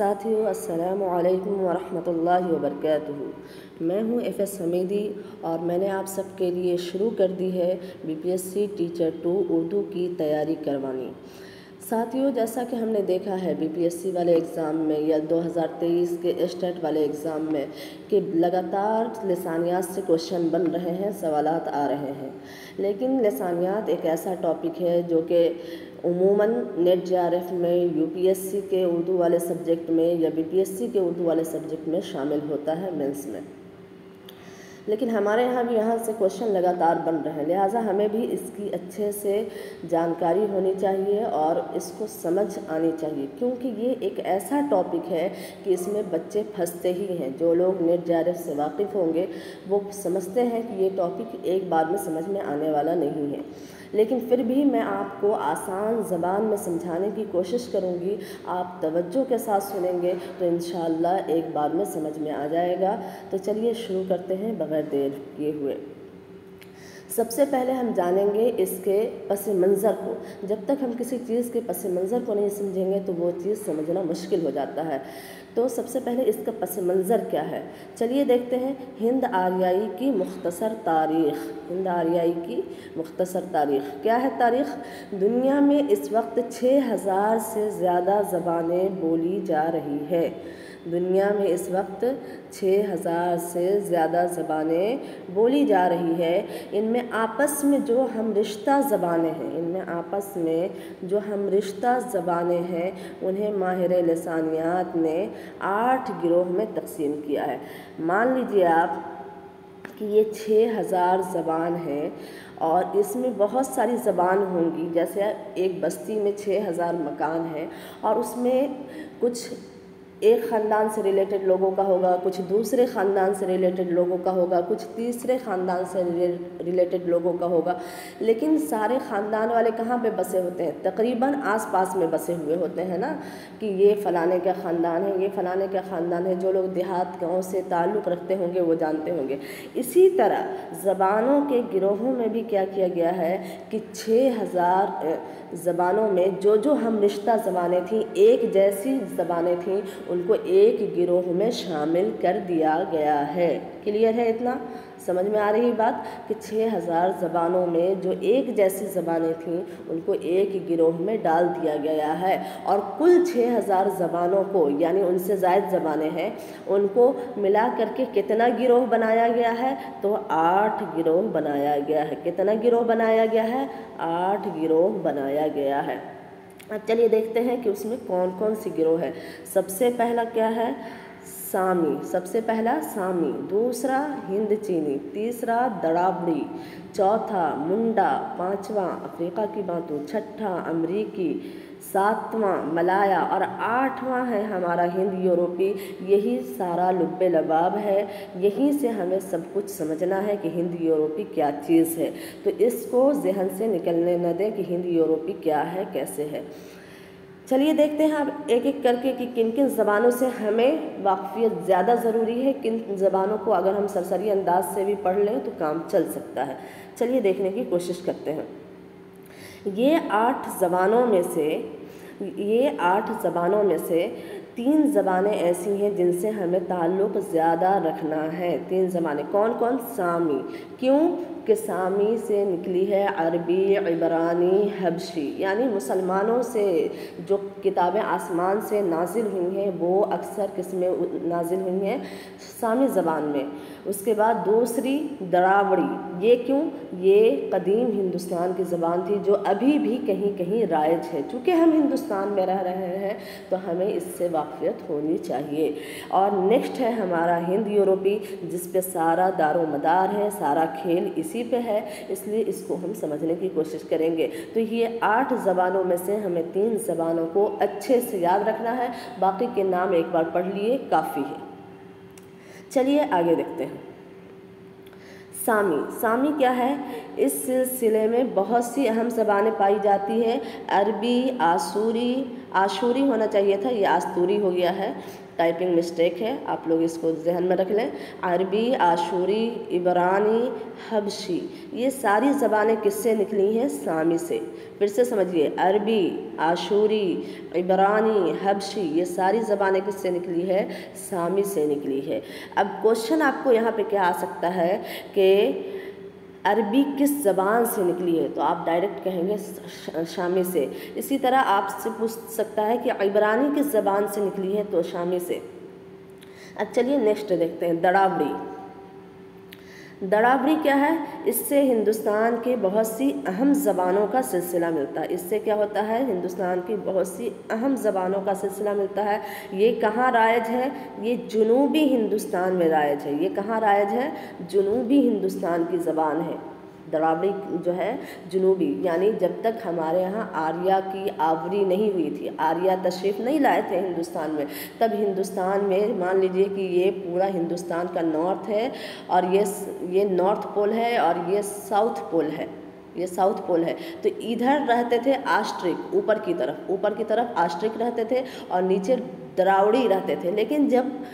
साथियों, अस्सलामु अलैकुम वरहमतुल्लाहि वबरकातुहू। मैं हूँ एफएस हमीदी और मैंने आप सबके लिए शुरू कर दी है बीपीएससी टीचर 2 उर्दू की तैयारी करवानी। साथियों, जैसा कि हमने देखा है बीपीएससी वाले एग्ज़ाम में या 2023 के स्टेट वाले एग्ज़ाम में कि लगातार लिसानियात से क्वेश्चन बन रहे हैं, सवालात आ रहे हैं। लेकिन लिसानियात एक ऐसा टॉपिक है जो कि उमूमन नेट जेआरएफ में, यूपीएससी के उर्दू वाले सब्जेक्ट में या बीपीएससी के उर्दू वाले सब्जेक्ट में शामिल होता है मेंस में। लेकिन हमारे यहाँ भी यहाँ से क्वेश्चन लगातार बन रहे हैं, लिहाजा हमें भी इसकी अच्छे से जानकारी होनी चाहिए और इसको समझ आनी चाहिए, क्योंकि ये एक ऐसा टॉपिक है कि इसमें बच्चे फंसते ही हैं। जो लोग नेट जेआरएफ से वाकिफ़ होंगे वो समझते हैं कि ये टॉपिक एक बार में समझ में आने वाला नहीं है, लेकिन फिर भी मैं आपको आसान ज़बान में समझाने की कोशिश करूँगी। आप तवज्जो के साथ सुनेंगे तो इंशाअल्लाह एक बार में समझ में आ जाएगा। तो चलिए शुरू करते हैं बग़ैर देर किए हुए। सबसे पहले हम जानेंगे इसके पस मंज़र को। जब तक हम किसी चीज़ के पस मंज़र को नहीं समझेंगे तो वो चीज़ समझना मुश्किल हो जाता है। तो सबसे पहले इसका पस मंज़र क्या है, चलिए देखते हैं। हिंद आर्याई की मुख्तसर तारीख़। हिंद आर्याई की मुख्तसर तारीख़ क्या है? तारीख़, दुनिया में इस वक्त 6000 से ज़्यादा ज़बानें बोली जा रही है। दुनिया में इस वक्त 6000 से ज़्यादा ज़बानें बोली जा रही है। इनमें आपस में जो हम रिश्ता ज़बानें हैं, इनमें आपस में जो हम रिश्ता ज़बानें हैं उन्हें माहिर लिसानियात ने 8 गिरोह में तकसीम किया है। मान लीजिए आप कि ये 6000 ज़बान हैं और इसमें बहुत सारी ज़बान होंगी। जैसे एक बस्ती में 6000 मकान हैं और उसमें कुछ एक ख़ानदान से रिलेटेड लोगों का होगा, कुछ दूसरे ख़ानदान से रिलेटेड लोगों का होगा, कुछ तीसरे ख़ानदान से रिलेटेड लोगों का होगा। लेकिन सारे ख़ानदान वाले कहाँ पे बसे होते हैं? तकरीबन आस-पास में बसे हुए होते हैं ना, कि ये फ़लाने का ख़ानदान है, ये फ़लाने का ख़ानदान है। जो लोग देहात गाँव से ताल्लुक़ रखते होंगे वो जानते होंगे। इसी तरह ज़बानों के गिरोहों में भी क्या किया गया है कि 6000 ज़बानों में जो हम रिश्ता ज़बानें थीं, एक जैसी ज़बानें थीं, उनको एक गिरोह में शामिल कर दिया गया है। क्लियर है? इतना समझ में आ रही बात कि 6000 ज़बानों में जो एक जैसी ज़बानें थीं उनको एक गिरोह में डाल दिया गया है। और कुल 6000 ज़बानों को, यानी उनसे ज़ायद ज़बानें हैं, उनको मिला करके कितना गिरोह बनाया गया है? तो 8 गिरोह बनाया गया है। कितना गिरोह बनाया गया है? 8 गिरोह बनाया गया है। अब चलिए देखते हैं कि उसमें कौन कौन सी गिरोह है। सबसे पहला क्या है? सामी। सबसे पहला सामी, दूसरा हिंद चीनी, तीसरा दड़ाबड़ी, चौथा मुंडा, पांचवा अफ्रीका की बातू, छठा अमरीकी, सातवां मलाया और आठवां है हमारा हिंद यूरोपी। यही सारा लुब्बे लबाब है। यहीं से हमें सब कुछ समझना है कि हिंद यूरोपी क्या चीज़ है। तो इसको जहन से निकलने न दें कि हिंद यूरोपी क्या है, कैसे है। चलिए देखते हैं अब एक एक करके कि किन किन ज़बानों से हमें वाक़फ़ियत ज़्यादा ज़रूरी है, किन ज़बानों को अगर हम सरसरी अंदाज से भी पढ़ लें तो काम चल सकता है। चलिए देखने की कोशिश करते हैं। ये 8 ज़बानों में से 3 ज़बानें ऐसी हैं जिनसे हमें ताल्लुक़ ज़्यादा रखना है। 3 ज़बानें कौन कौन? सामी। क्यों? कि सामी से निकली है अरबी, इबरानी, हबशी, यानी मुसलमानों से जो किताबें आसमान से नाजिल हुई हैं वो अक्सर किस में नाजिल हुई हैं? सामी ज़बान में। उसके बाद दूसरी दड़ावड़ी। ये क्यों? ये कदीम हिंदुस्तान की ज़बान थी जो अभी भी कहीं कहीं राइज है। चूँकि हम हिंदुस्तान में रह रहे हैं तो हमें इससे वाक़फ़ियत होनी चाहिए। और नेक्स्ट है हमारा हिंद यूरोपी, जिस पे सारा दारोमदार है, सारा खेल इसी पे है, इसलिए इसको हम समझने की कोशिश करेंगे। तो ये 8 ज़बानों में से हमें 3 ज़बानों को अच्छे से याद रखना है। बाकी के नाम एक बार पढ़ लिए काफ़ी है। चलिए आगे देखते हैं। सामी। सामी क्या है? इस सिलसिले में बहुत सी अहम ज़बानें पाई जाती है। अरबी, आसूरी, आशूरी होना चाहिए था, ये आस्तूरी हो गया है, टाइपिंग मिस्टेक है, आप लोग इसको जहन में रख लें। अरबी, आशूरी, इबरानी, हबशी, ये सारी ज़बानें किससे निकली हैं? सामी से। फिर से समझिए, अरबी, आशूरी, इबरानी, हबशी, ये सारी ज़बानें किससे निकली है? सामी से निकली है। अब क्वेश्चन आपको यहाँ पे क्या आ सकता है कि अरबी किस ज़बान से निकली है, तो आप डायरेक्ट कहेंगे शामी से। इसी तरह आपसे पूछ सकता है कि इबरानी किस ज़बान से निकली है, तो शामी से। अब चलिए नेक्स्ट देखते हैं, दड़ावड़ी। दड़ावड़ी क्या है? इससे हिंदुस्तान के बहुत सी अहम ज़बानों का सिलसिला मिलता है। इससे क्या होता है? हिंदुस्तान की बहुत सी अहम ज़बानों का सिलसिला मिलता है। ये कहाँ राइज है? ये जुनूबी हिंदुस्तान में राइज है। ये कहाँ राइज है? जुनूबी हिंदुस्तान की ज़बान है दड़ावड़ी जो है, जुनूबी। यानी जब तक हमारे यहाँ आर्या की आवरी नहीं हुई थी, आर्या तशरीफ़ नहीं लाए थे हिंदुस्तान में, तब हिंदुस्तान में मान लीजिए कि ये पूरा हिंदुस्तान का नॉर्थ है और ये नॉर्थ पोल है और ये साउथ पोल है, ये साउथ पोल है। तो इधर रहते थे आस्ट्रिक, ऊपर की तरफ आस्ट्रिक रहते थे और नीचे दरावड़ी रहते थे। लेकिन जब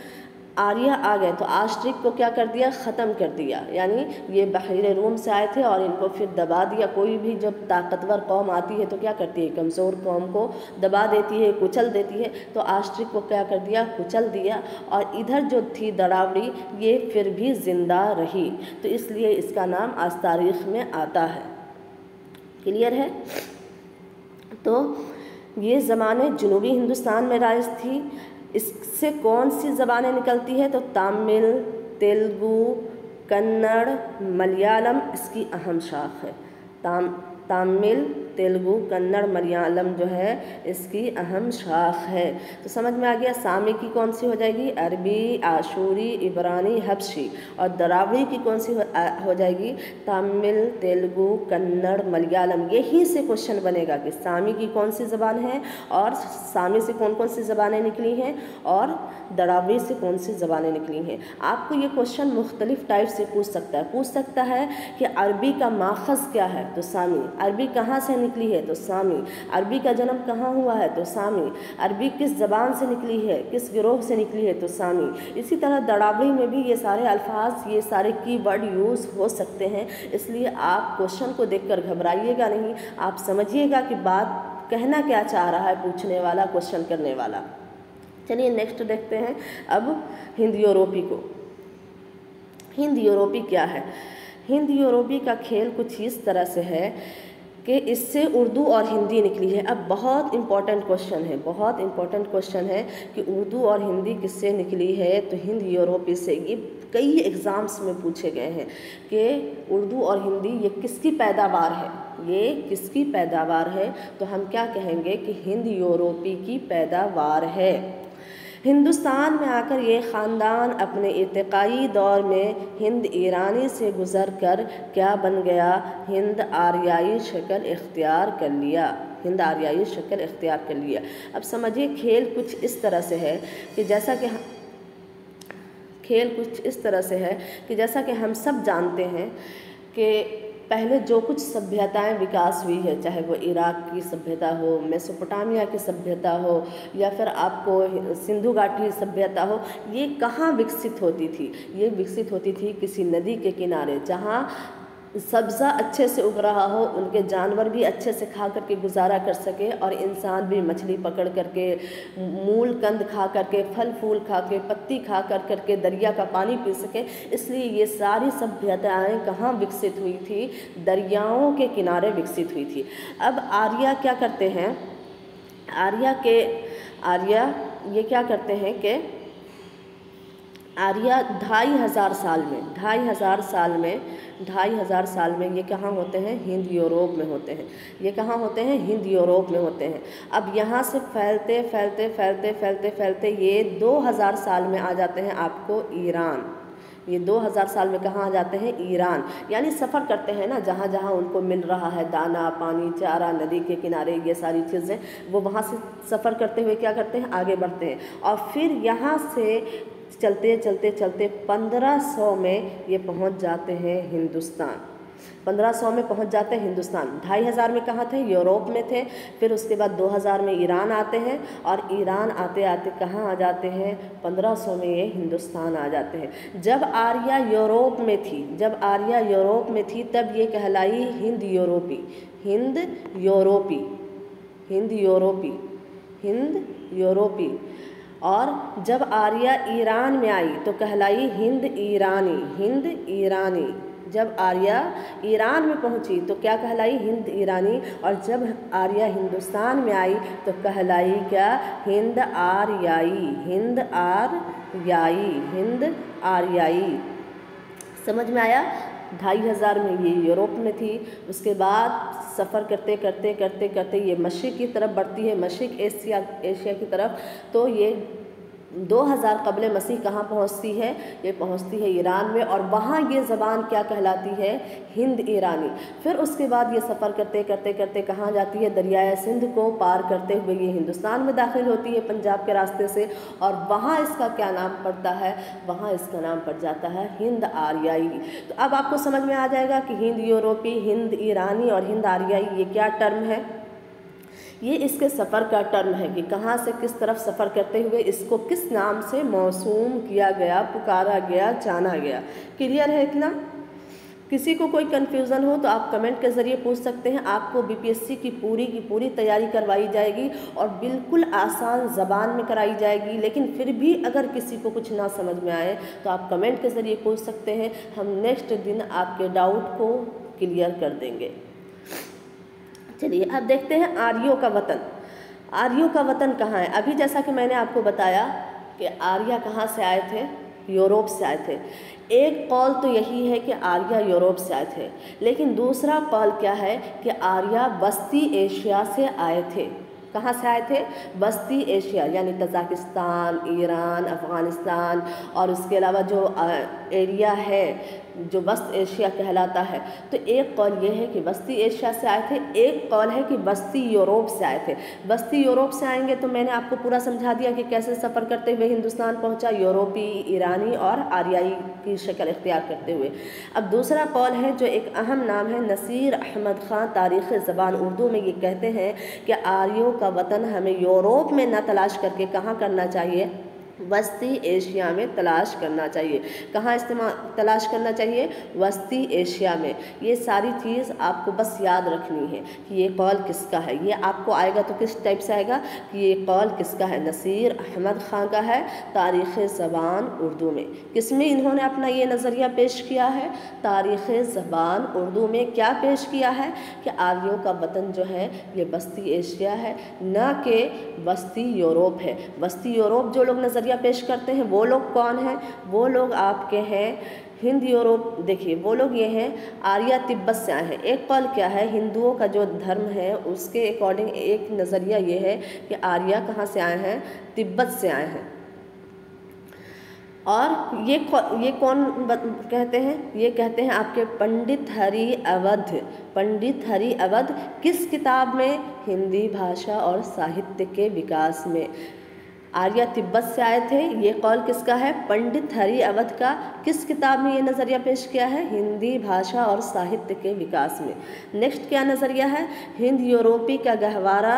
आर्या आ गए तो आस्ट्रिक को क्या कर दिया? ख़त्म कर दिया। यानी ये बहरे रूम से आए थे और इनको फिर दबा दिया। कोई भी जब ताकतवर कौम आती है तो क्या करती है? कमज़ोर कौम को दबा देती है, कुचल देती है। तो आस्ट्रिक को क्या कर दिया? कुचल दिया। और इधर जो थी दड़ावड़ी, ये फिर भी ज़िंदा रही, तो इसलिए इसका नाम आज तारीख़ में आता है। क्लियर है? तो ये ज़माने जुनूबी हिंदुस्तान में राइज थी। इससे कौन सी ज़बानें निकलती है? तो तमिल, तेलुगु, कन्नड़, मलयालम इसकी अहम शाख है। तमिल, तेलुगु, कन्नड़, मलयालम जो है इसकी अहम शाख है। तो समझ में आ गया। सामी की कौन सी हो जाएगी? अरबी, आशूरी, इबरानी, हबशी। और दरावड़ी की कौन सी हो जाएगी? तमिल, तेलुगु, कन्नड़, मलयालम। यही से क्वेश्चन बनेगा कि सामी की कौन सी ज़बान है और सामी से कौन कौन सी ज़बानें निकली हैं और दरावड़ी से कौन सी ज़बानें निकली हैं। आपको ये क्वेश्चन मुख्तलिफ टाइप से पूछ सकता है कि अरबी का माखज़ क्या है? तो सामी। अरबी कहाँ से निकली है? तो सामी। अरबी का जन्म कहाँ हुआ है? तो सामी। अरबी किस ज़बान से निकली है, किस गिरोह से निकली है? तो सामी। इसी तरह दड़ावड़ी में भी ये सारे अल्फाज, ये सारे कीवर्ड यूज़ हो सकते हैं। इसलिए आप क्वेश्चन को देखकर घबराइएगा नहीं, आप समझिएगा कि बात कहना क्या चाह रहा है पूछने वाला, क्वेश्चन करने वाला। चलिए नेक्स्ट देखते हैं अब हिंद यूरोपी को। हिंद यूरोपी क्या है? हिंद यूरोपी का खेल कुछ इस तरह से है कि इससे उर्दू और हिंदी निकली है। अब बहुत इम्पॉर्टेंट क्वेश्चन है, बहुत इम्पॉर्टेंट क्वेश्चन है कि उर्दू और हिंदी किससे निकली है? तो हिंद यूरोपी से। ये कई एग्ज़ाम्स में पूछे गए हैं कि उर्दू और हिंदी ये किसकी पैदावार है, ये किसकी पैदावार है? तो हम क्या कहेंगे कि हिंद यूरोपी की पैदावार है। हिंदुस्तान में आकर ये ख़ानदान अपने इर्तिकाई दौर में हिंद ईरानी से गुज़र कर क्या बन गया? हिंद आर्याई शक्ल इख्तियार कर लिया। हिंद आर्याई शक्ल इख्तियार कर लिया। अब समझिए खेल कुछ इस तरह से है कि जैसा कि हम सब जानते हैं कि पहले जो कुछ सभ्यताएं विकास हुई है, चाहे वो इराक की सभ्यता हो, मेसोपोटामिया की सभ्यता हो, या फिर आपको सिंधु घाटी सभ्यता हो, ये कहाँ विकसित होती थी? ये विकसित होती थी किसी नदी के किनारे, जहाँ सब्ज़ा अच्छे से उग रहा हो, उनके जानवर भी अच्छे से खा करके गुजारा कर सके और इंसान भी मछली पकड़ करके, मूल कंद खा करके, फल फूल खा के, पत्ती खा करके दरिया का पानी पी सके। इसलिए ये सारी सभ्यताएं कहाँ विकसित हुई थी? दरियाओं के किनारे विकसित हुई थी। अब आर्या क्या करते हैं? आर्या ये क्या करते हैं कि आर्या 2500 साल में ये कहाँ होते हैं? हिंद यूरोप में होते हैं। ये कहाँ होते हैं? हिंद यूरोप में होते हैं। अब यहाँ से फैलते ये 2000 साल में आ जाते हैं आपको ईरान। ये 2000 साल में कहाँ आ जाते हैं? ईरान। यानी सफ़र करते हैं ना, जहाँ जहाँ उनको मिल रहा है दाना, पानी, चारा, नदी के किनारे, ये सारी चीज़ें, वो वहाँ से सफ़र करते हुए क्या करते हैं? आगे बढ़ते हैं। और फिर यहाँ से चलते 1500 में ये पहुँच जाते हैं हिंदुस्तान। 1500 में पहुंच जाते हैं हिंदुस्तान। 2500 में कहाँ थे? यूरोप में थे। फिर उसके बाद 2000 में ईरान आते हैं और ईरान आते आते कहाँ आ जाते हैं? 1500 में ये हिंदुस्तान आ जाते हैं। जब आर्या यूरोप में थी, जब आर्या यूरोप में थी तब ये कहलाई हिंद यूरोपी, हिंद यूरोपी, हिंद यूरोपी, हिंद यूरोपी। और जब आर्या ईरान में आई तो कहलाई हिंद ईरानी, हिंद ईरानी। जब आर्या ईरान में पहुंची तो क्या कहलाई? हिंद ईरानी। और जब आर्या हिंदुस्तान में आई तो कहलाई क्या? हिंद आर्याई, हिंद आर्याई, हिंद आर्याई। समझ में आया? 2500 में ये यूरोप में थी। उसके बाद सफ़र करते करते करते करते ये मशरिक़ की तरफ बढ़ती है, मशरिक़ एशिया की तरफ। तो ये 2000 क़ब्ल मसीह कहाँ पहुँचती है? ये पहुँचती है ईरान में, और वहाँ ये ज़बान क्या कहलाती है? हिंद ईरानी। फिर उसके बाद ये सफ़र करते करते करते कहाँ जाती है? दरियाए सिंध को पार करते हुए ये हिंदुस्तान में दाखिल होती है पंजाब के रास्ते से, और वहाँ इसका क्या नाम पड़ता है? वहाँ इसका नाम पड़ जाता है हिंद आर्याई। तो अब आपको समझ में आ जाएगा कि हिंद यूरोपी, हिंद ईरानी और हिंद आर्याई ये क्या टर्म है। ये इसके सफ़र का टर्म है कि कहाँ से किस तरफ सफ़र करते हुए इसको किस नाम से मौसूम किया गया, पुकारा गया, जाना गया। क्लियर है इतना? किसी को कोई कन्फ्यूज़न हो तो आप कमेंट के ज़रिए पूछ सकते हैं। आपको बीपीएससी की पूरी तैयारी करवाई जाएगी और बिल्कुल आसान ज़बान में कराई जाएगी। लेकिन फिर भी अगर किसी को कुछ ना समझ में आए तो आप कमेंट के ज़रिए पूछ सकते हैं। हम नेक्स्ट दिन आपके डाउट को क्लियर कर देंगे। चलिए अब देखते हैं आर्यों का वतन। आर्यों का वतन कहाँ है? अभी जैसा कि मैंने आपको बताया कि आर्या कहाँ से आए थे? यूरोप से आए थे। एक कौल तो यही है कि आर्या यूरोप से आए थे, लेकिन दूसरा कौल क्या है कि आर्या वस्ती एशिया से आए थे। कहाँ से आए थे? वस्ती एशिया, यानी तजाकिस्तान, ईरान, अफ़गानिस्तान और उसके अलावा जो एरिया है जो वस्त एशिया कहलाता है। तो एक कौल ये है कि वस्ती एशिया से आए थे, एक कौल है कि वस्ती यूरोप से आए थे। वस्ती यूरोप से आएंगे तो मैंने आपको पूरा समझा दिया कि कैसे सफ़र करते हुए हिंदुस्तान पहुंचा, यूरोपी, ईरानी और आर्याई की शक्ल इख्तियार करते हुए। अब दूसरा कौल है जो एक अहम नाम है, नसीर अहमद ख़ान तारीख़ ज़बान उर्दू में ये कहते हैं कि आर्यों का वतन हमें यूरोप में न तलाश करके कहाँ करना चाहिए? वस्ती एशिया में तलाश करना चाहिए। कहाँ तलाश करना चाहिए? वस्ती एशिया में। ये सारी चीज़ आपको बस याद रखनी है कि ये कौल किसका है। ये आपको आएगा तो किस टाइप से आएगा कि ये कौल किसका है? नसीर अहमद ख़ान का है तारीख़ ज़बान उर्दू में। किसमें इन्होंने अपना ये नज़रिया पेश किया है? तारीख़ ज़बान उर्दू में। क्या पेश किया है कि आर्यों का वतन जो है ये वस्ती एशिया है, न कि वस्ती यूरोप है। वस्ती यूरोप जो लोग नज़रिया पेश करते हैं वो लोग कौन हैं? वो लोग आपके हैं हिंद यूरोप। देखिए वो लोग ये हैं आर्या तिब्बत से आए हैं। एक कौल क्या है? हिंदुओं का जो धर्म है उसके अकॉर्डिंग एक नज़रिया ये है कि आर्या कहाँ से आए हैं? तिब्बत से आए हैं। और ये कौन कहते हैं? ये कहते हैं आपके पंडित हरि अवध। पंडित हरि अवध किस किताब में? हिंदी भाषा और साहित्य के विकास में। आर्या तिब्बत से आए थे, ये कौल किसका है? पंडित हरि अवध का। किस किताब में ये नज़रिया पेश किया है? हिंदी भाषा और साहित्य के विकास में। नेक्स्ट क्या नज़रिया है? हिंद यूरोपी का गहवारा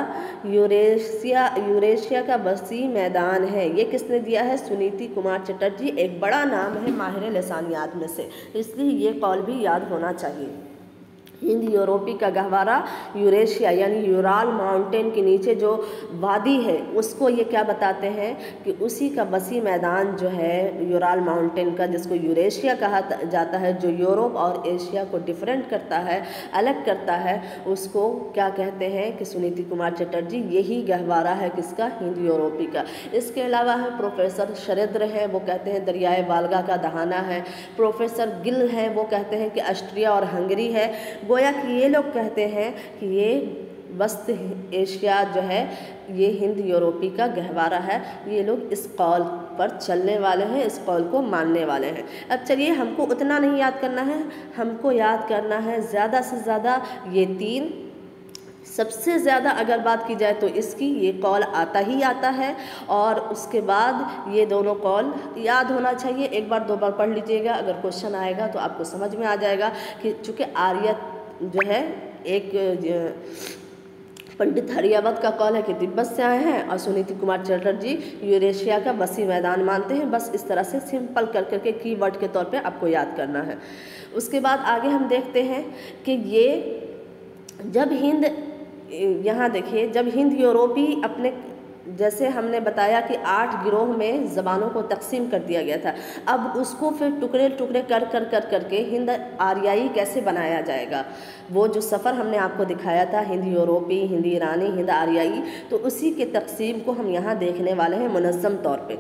यूरेशिया का वसी मैदान है। ये किसने दिया है? सुनीति कुमार चटर्जी। एक बड़ा नाम है माहिर लसानियात में से, इसलिए ये कौल भी याद होना चाहिए। हिंद यूरोपी का गहवारा यूरेशिया यानी यूराल माउंटेन के नीचे जो वादी है उसको ये क्या बताते हैं कि उसी का वसी मैदान जो है यूराल माउंटेन का, जिसको यूरेशिया कहा जाता है, जो यूरोप और एशिया को डिफरेंट करता है, अलग करता है, उसको क्या कहते हैं कि सुनीति कुमार चटर्जी यही गहवारा है किसका? हिंद यूरोपी का। इसके अलावा है प्रोफेसर शरद्र है, वो कहते हैं दरियाए वाल्गा का दहाना है। प्रोफेसर गिल है, वो कहते हैं कि ऑस्ट्रिया और हंगरी है। गोया कि ये लोग कहते हैं कि ये वस्त एशिया जो है ये हिंद यूरोपी का गहवारा है। ये लोग इस कौल पर चलने वाले हैं, इस कौल को मानने वाले हैं। अब चलिए, हमको उतना नहीं याद करना है, हमको याद करना है ज़्यादा से ज़्यादा ये 3 सबसे ज़्यादा अगर बात की जाए तो इसकी ये कॉल आता ही आता है। और उसके बाद ये दोनों कॉल याद होना चाहिए, एक बार 2 बार पढ़ लीजिएगा, अगर क्वेश्चन आएगा तो आपको समझ में आ जाएगा कि चूँकि आर्य जो है एक पंडित हरियावत का कॉल है कि तिब्बत से आए हैं, और सुनीति कुमार चटर्जी यूरेशिया का वसी मैदान मानते हैं। बस इस तरह से सिंपल कर करके कीवर्ड के तौर पे आपको याद करना है। उसके बाद आगे हम देखते हैं कि ये जब हिंद, यहाँ देखिए, जब हिंद यूरोपी अपने, जैसे हमने बताया कि 8 गिरोह में ज़बानों को तकसीम कर दिया गया था, अब उसको फिर टुकड़े टुकड़े कर कर कर करके हिंद आर्याई कैसे बनाया जाएगा, वो जो सफ़र हमने आपको दिखाया था हिंद यूरोपी, हिंद ईरानी, हिंद आर्याई, तो उसी के तकसीम को हम यहाँ देखने वाले हैं मुनज़्ज़म तौर पे।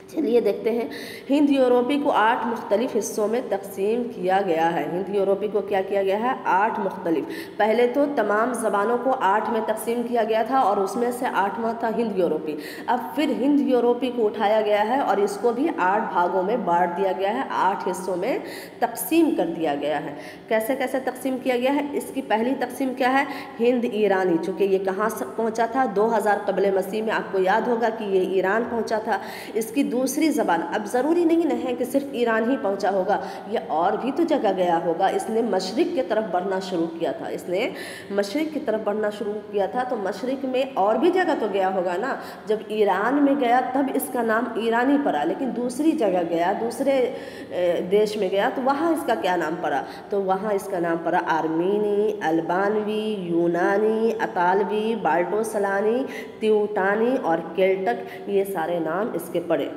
चलिए देखते हैं। हिंद यूरोपी को 8 मुख्तलिफ हिस्सों में तकसीम किया गया है। हिंद यूरोपी को क्या किया गया है? 8 मुख्तलिफ। पहले तो तमाम ज़बानों को 8 में तकसीम किया गया था और उसमें से 8वां था हिंद यूरोपी। अब फिर हिंद यूरोपी को उठाया गया है और इसको भी 8 भागों में बांट दिया गया है, 8 हिस्सों में तकसीम कर दिया गया है। कैसे कैसे तकसीम किया गया है? इसकी पहली तकसीम क्या है? हिंद ईरानी। चूँकि ये कहाँ पहुँचा था? 2000 क़ब्ल मसीह में। आपको याद होगा कि ये ईरान पहुँचा था। इसकी दूसरी ज़बान, अब ज़रूरी नहीं न है कि सिर्फ ईरान ही पहुंचा होगा, ये और भी तो जगह गया होगा। इसने मशरिक़ की तरफ बढ़ना शुरू किया था, इसने मशरिक़ की तरफ बढ़ना शुरू किया था, तो मशरिक़ में और भी जगह तो गया होगा ना। जब ईरान में गया तब इसका नाम ईरानी पड़ा, लेकिन दूसरी जगह गया, दूसरे देश में गया तो वहाँ इसका क्या नाम पड़ा? तो वहाँ इसका नाम पड़ा आर्मीनी, अल्बानवी, यूनानी, अतालवी, बाल्टोसलानी, त्यूटानी और केल्टक, ये सारे नाम इसके पड़े।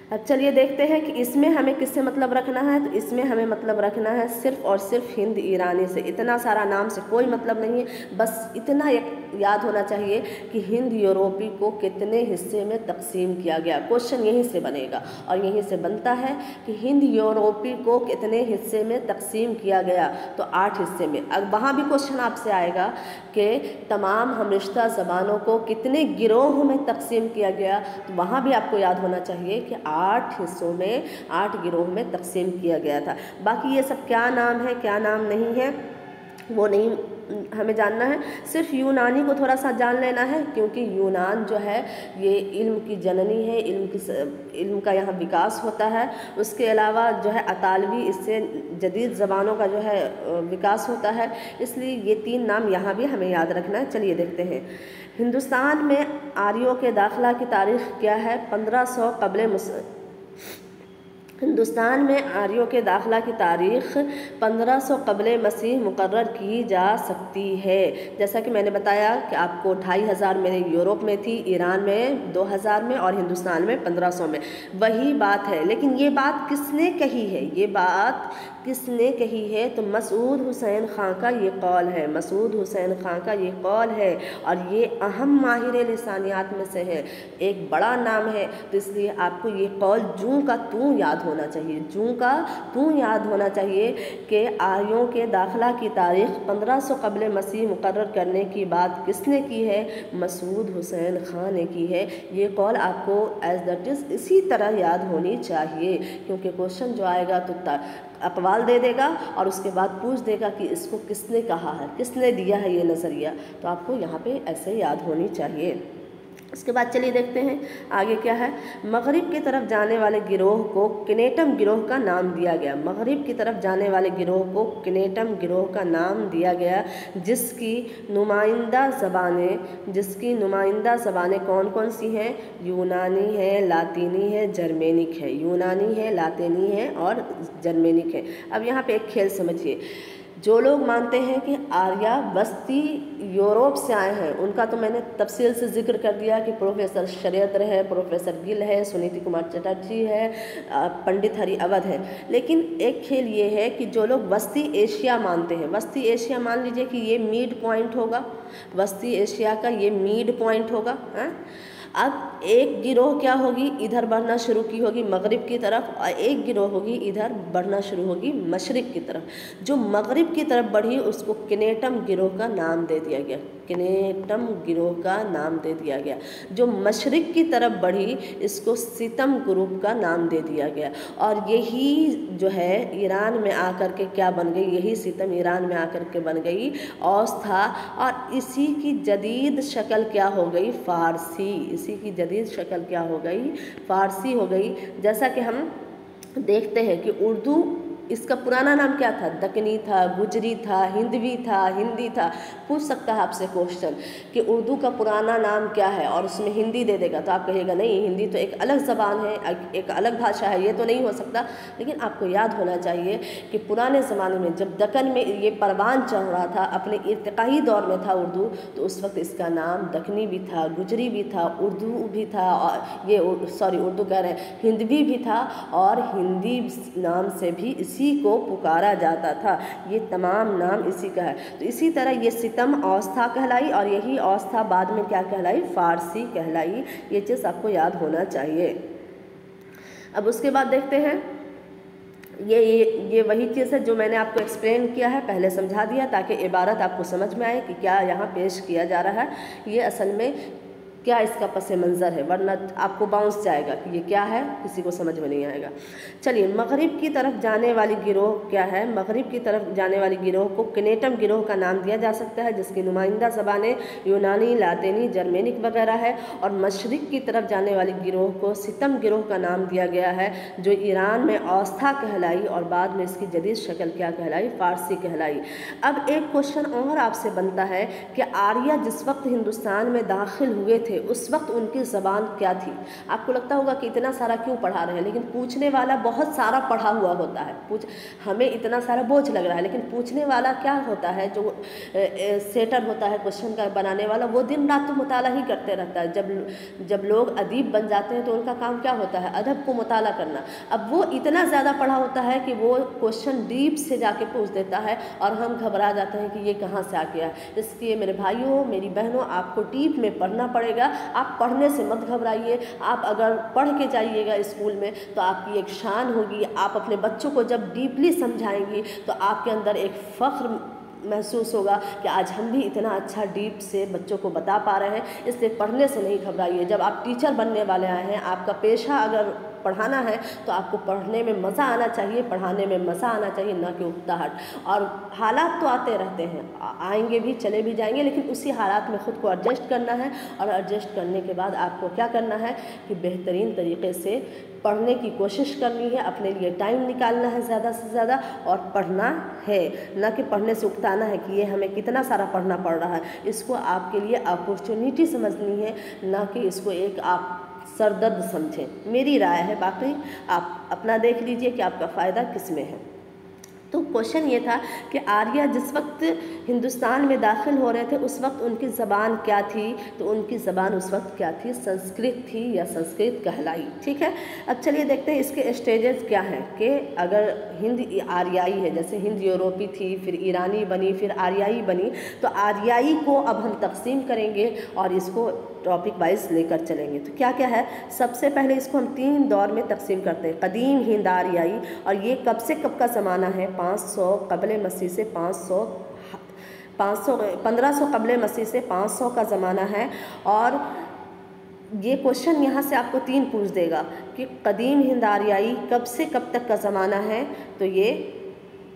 अब चलिए देखते हैं कि इसमें हमें किससे मतलब रखना है। तो इसमें हमें मतलब रखना है सिर्फ़ और सिर्फ हिंद ईरानी से। इतना सारा नाम से कोई मतलब नहीं है, बस इतना एक याद होना चाहिए कि हिंद यूरोपी को कितने हिस्से में तकसीम किया गया। क्वेश्चन यहीं से बनेगा और यहीं से बनता है कि हिंद यूरोपी को कितने हिस्से में तकसीम किया गया, तो 8 हिस्से में। अब वहाँ भी क्वेश्चन आपसे आएगा कि तमाम हमरिश्ता ज़बानों को कितने गिरोह में तकसीम किया गया, तो वहाँ भी आपको याद होना चाहिए कि 8 हिस्सों में, 8 गिरोह में तकसीम किया गया था। बाकी ये सब क्या नाम है, क्या नाम नहीं है, वो नहीं हमें जानना है। सिर्फ यूनानी को थोड़ा सा जान लेना है, क्योंकि यूनान जो है ये इल्म की जननी है, इल्म का यहाँ विकास होता है। उसके अलावा जो है अतालवी, इससे जदीद ज़बानों का जो है विकास होता है, इसलिए ये 3 नाम यहाँ भी हमें याद रखना है। चलिए देखते हैं। हिंदुस्तान में आर्यों के दाखिला की तारीख़ क्या है? 1500 क़ब्ल हिंदुस्तान में आर्यों के दाखिला की तारीख़ 1500 क़ब्ल मसीह मुकर्रर की जा सकती है। जैसा कि मैंने बताया कि आपको 2500 में यूरोप में थी, ईरान में 2000 में और हिंदुस्तान में 1500 में। वही बात है, लेकिन ये बात किसने कही है? ये बात किसने कही है? तो मसूद हुसैन खां का ये कौल है। मसूद हुसैन खां का ये कौल है और ये अहम माहिर लिसानियात में से है, एक बड़ा नाम है। तो इसलिए आपको ये कौल जूं का तू याद होना चाहिए, जूं का तू याद होना चाहिए कि आर्यों के दाखिला की तारीख़ 1500 क़ब्ल मसीह मुकर्रर करने की बात किसने की है? मसूद हुसैन खां ने की है। ये कौल आपको एज दैट इज़ इसी तरह याद होनी चाहिए, क्योंकि क्वेश्चन जो आएगा तो अक़वाल दे देगा और उसके बाद पूछ देगा कि इसको किसने कहा है, किसने दिया है ये नज़रिया। तो आपको यहाँ पे ऐसे याद होनी चाहिए। उसके बाद चलिए देखते हैं आगे क्या है। मग़रिब की तरफ जाने वाले गिरोह को किनेटम गिरोह का नाम दिया गया। मग़रिब की तरफ जाने वाले गिरोह को किनेटम गिरोह का नाम दिया गया, जिसकी नुमाइंदा ज़बानें कौन कौन सी हैं? यूनानी है, लातीनी है, जर्मेनिक है। यूनानी है, लातीनी है और जर्मेनिक है। अब यहाँ पे एक खेल समझिए। जो लोग मानते हैं कि आर्या बस्ती यूरोप से आए हैं, उनका तो मैंने तफसील से जिक्र कर दिया कि प्रोफेसर शरियतर है, प्रोफेसर गिल है, सुनीति कुमार चटर्जी है, पंडित हरिअवध है। लेकिन एक खेल ये है कि जो लोग वस्ती एशिया मानते हैं, वस्ती एशिया मान लीजिए कि ये मिड पॉइंट होगा, वस्ती एशिया का ये मिड पॉइंट होगा। अब एक गिरोह क्या होगी, इधर बढ़ना शुरू की होगी मगरिब की तरफ, और एक गिरोह होगी इधर बढ़ना शुरू होगी मशरिक़ की तरफ। जो मगरिब की तरफ बढ़ी उसको किनेटम गिरोह का नाम दे दिया गया, किनेटम गिरोह का नाम दे दिया गया। जो मशरिक़ की तरफ बढ़ी इसको सितम ग्रुप का नाम दे दिया गया। और यही जो है ईरान में आकर के क्या बन गई, यही सितम ईरान में आकर के बन गई औस था। और इसी की जदीद शक्ल क्या हो गई, फ़ारसी। इसी की जदीद शक्ल क्या हो गई, फ़ारसी हो गई। जैसा कि हम देखते हैं कि उर्दू इसका पुराना नाम क्या था, दक्कनी था, गुजरी था, हिंदवी था, हिंदी था। पूछ सकता है आपसे क्वेश्चन कि उर्दू का पुराना नाम क्या है और उसमें हिंदी दे देगा तो आप कहिएगा नहीं, हिंदी तो एक अलग ज़बान है, एक अलग भाषा है, ये तो नहीं हो सकता। लेकिन आपको याद होना चाहिए कि पुराने ज़माने में जब दक्कन में ये परवान चढ़ रहा था, अपने इर्तिकाई दौर में था उर्दू, तो उस वक्त इसका नाम दक्कनी भी था, गुजरी भी था, उर्दू भी था, और ये उर्दू कह रहे हैं, हिंदवी भी था, और हिंदी नाम से भी इसी को पुकारा जाता था। ये तमाम नाम इसी का है। तो इसी तरह ये सितम औस्था कहलाई, और यही औस्था बाद में क्या कहलाई, फ़ारसी कहलाई। ये चीज़ आपको याद होना चाहिए। अब उसके बाद देखते हैं, ये वही चीज़ है जो मैंने आपको एक्सप्लेन किया है, पहले समझा दिया ताकि इबारत आपको समझ में आए कि क्या यहाँ पेश किया जा रहा है, ये असल में क्या इसका पस मंज़र है, वरना आपको बाउंस जाएगा कि ये क्या है, किसी को समझ में नहीं आएगा। चलिए, मगरिब की तरफ जाने वाली गिरोह क्या है, मगरिब की तरफ जाने वाली गिरोह को किनेटम गिरोह का नाम दिया जा सकता है, जिसकी नुमाइंदा ज़बानें यूनानी, लातिनी, जर्मेनिक वगैरह है। और मशरिक़ की तरफ जाने वाली गिरोह को सितम गिरोह का नाम दिया गया है, जो ईरान में औस्था कहलाई और बाद में इसकी जदीद शक्ल क्या कहलाई, फ़ारसी कहलाई। अब एक क्वेश्चन और आपसे बनता है कि आर्य जिस वक्त हिंदुस्तान में दाखिल हुए थे उस वक्त उनकी ज़बान क्या थी। आपको लगता होगा कि इतना सारा क्यों पढ़ा रहे हैं, लेकिन पूछने वाला बहुत सारा पढ़ा हुआ होता है। हमें इतना सारा बोझ लग रहा है, लेकिन पूछने वाला क्या होता है, जो सेटर होता है क्वेश्चन का बनाने वाला, वो दिन रात तो मुताला ही करते रहता है। जब लोग अदीब बन जाते हैं तो उनका काम क्या होता है, अदब को मुताला करना। अब वो इतना ज़्यादा पढ़ा होता है कि वो क्वेश्चन डीप से जाके पूछ देता है और हम घबरा जाते हैं कि ये कहाँ से आ गया। इसलिए मेरे भाइयों, मेरी बहनों, आपको डीप में पढ़ना पड़ेगा। आप पढ़ने से मत घबराइए। आप अगर पढ़ के जाइएगा स्कूल में तो आपकी एक शान होगी। आप अपने बच्चों को जब डीपली समझाएंगी तो आपके अंदर एक फ़ख्र महसूस होगा कि आज हम भी इतना अच्छा डीप से बच्चों को बता पा रहे हैं। इसलिए पढ़ने से नहीं घबराइए। जब आप टीचर बनने वाले आए हैं, आपका पेशा अगर पढ़ाना है तो आपको पढ़ने में मज़ा आना चाहिए, पढ़ाने में मज़ा आना चाहिए, ना कि उकताहट। और हालात तो आते रहते हैं, आएंगे भी, चले भी जाएंगे, लेकिन उसी हालात में ख़ुद को एडजस्ट करना है। और एडजस्ट करने के बाद आपको क्या करना है कि बेहतरीन तरीके से पढ़ने की कोशिश करनी है, अपने लिए टाइम निकालना है ज़्यादा से ज़्यादा और पढ़ना है, ना कि पढ़ने से उकताना है कि ये हमें कितना सारा पढ़ना पड़ रहा है। इसको आपके लिए अपॉर्चुनिटी समझनी है, ना कि इसको एक आप सरदर्द समझें। मेरी राय है, बाकी आप अपना देख लीजिए कि आपका फ़ायदा किस में है। तो क्वेश्चन ये था कि आर्य जिस वक्त हिंदुस्तान में दाखिल हो रहे थे उस वक्त उनकी ज़बान क्या थी। तो उनकी ज़बान उस वक्त क्या थी, संस्कृत थी या संस्कृत कहलाई। ठीक है, अब चलिए देखते हैं इसके स्टेजेस क्या हैं कि अगर हिंद आर्याई है, जैसे हिंद यूरोपी थी, फिर ईरानी बनी, फिर आर्याई बनी। तो आर्याई को अब हम तकसीम करेंगे और इसको टॉपिक वाइज लेकर चलेंगे। तो क्या क्या है, सबसे पहले इसको हम 3 दौर में तकसीम करते हैं। कदीम हिंद आर्याई, और ये कब से कब का ज़माना है, 500 कबल मसीह से 1500 कबल मसीह से 500 का ज़माना है। और ये क्वेश्चन यहाँ से आपको 3 पूछ देगा कि कदीम हिंद आर्याई कब से कब तक का ज़माना है। तो ये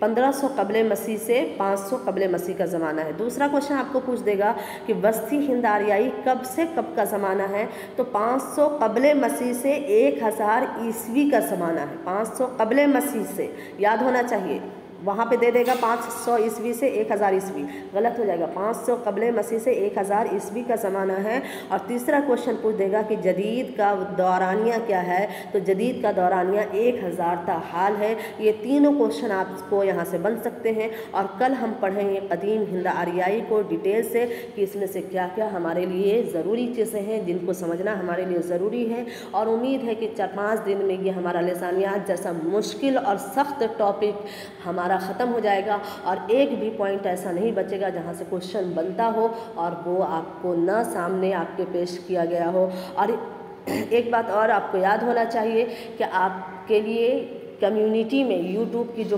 1500 कबल मसीह से 500 कबल मसीह का ज़माना है। दूसरा क्वेश्चन आपको पूछ देगा कि वस्ती हिंद आर्याई कब से कब का ज़माना है। तो 500 कबल मसीह से 1000 ईस्वी का ज़माना है। 500 कबल मसीह से, याद होना चाहिए, वहाँ पे दे देगा 500 ईस्वी से 1000 ईस्वी, गलत हो जाएगा। 500 कबल मसीह से 1000 ईस्वी का ज़माना है। और तीसरा क्वेश्चन पूछ देगा कि जदीद का दौरानिया क्या है। तो जदीद का दौरानिया 1000 ता हाल है। ये तीनों क्वेश्चन आपको यहाँ से बन सकते हैं। और कल हम पढ़ेंगे कदीम हिंद आर्याई को डिटेल से कि इसमें से क्या क्या हमारे लिए ज़रूरी चीज़ें हैं जिनको समझना हमारे लिए ज़रूरी है। और उम्मीद है कि 4-5 दिन में ये हमारा लिसानियात जैसा मुश्किल और सख्त टॉपिक हमारा ख़त्म हो जाएगा और एक भी पॉइंट ऐसा नहीं बचेगा जहाँ से क्वेश्चन बनता हो और वो आपको न सामने आपके पेश किया गया हो। और एक बात और आपको याद होना चाहिए कि आपके लिए कम्युनिटी में, यूट्यूब की जो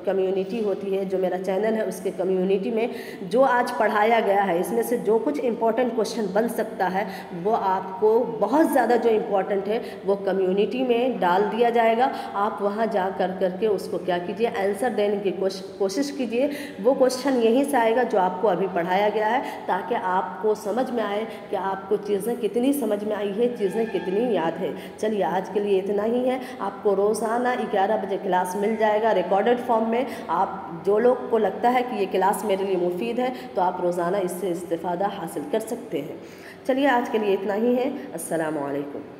कम्युनिटी होती है, जो मेरा चैनल है उसके कम्युनिटी में जो आज पढ़ाया गया है, इसमें से जो कुछ इम्पोर्टेंट क्वेश्चन बन सकता है वो आपको बहुत ज़्यादा जो इम्पोर्टेंट है वो कम्युनिटी में डाल दिया जाएगा। आप वहाँ जा करके उसको क्या कीजिए, आंसर देने की कोशिश कीजिए। वो क्वेश्चन यहीं से आएगा जो आपको अभी पढ़ाया गया है, ताकि आपको समझ में आए कि आपको चीज़ें कितनी समझ में आई है, चीज़ें कितनी याद है। चलिए आज के लिए इतना ही है। आपको रोज़ाना 11 बजे क्लास मिल जाएगा रिकॉर्डेड फॉर्म में। आप जो लोग को लगता है कि ये क्लास मेरे लिए मुफीद है तो आप रोज़ाना इससे इस्तिफ़ादा हासिल कर सकते हैं। चलिए आज के लिए इतना ही है। अस्सलामु अलैकुम।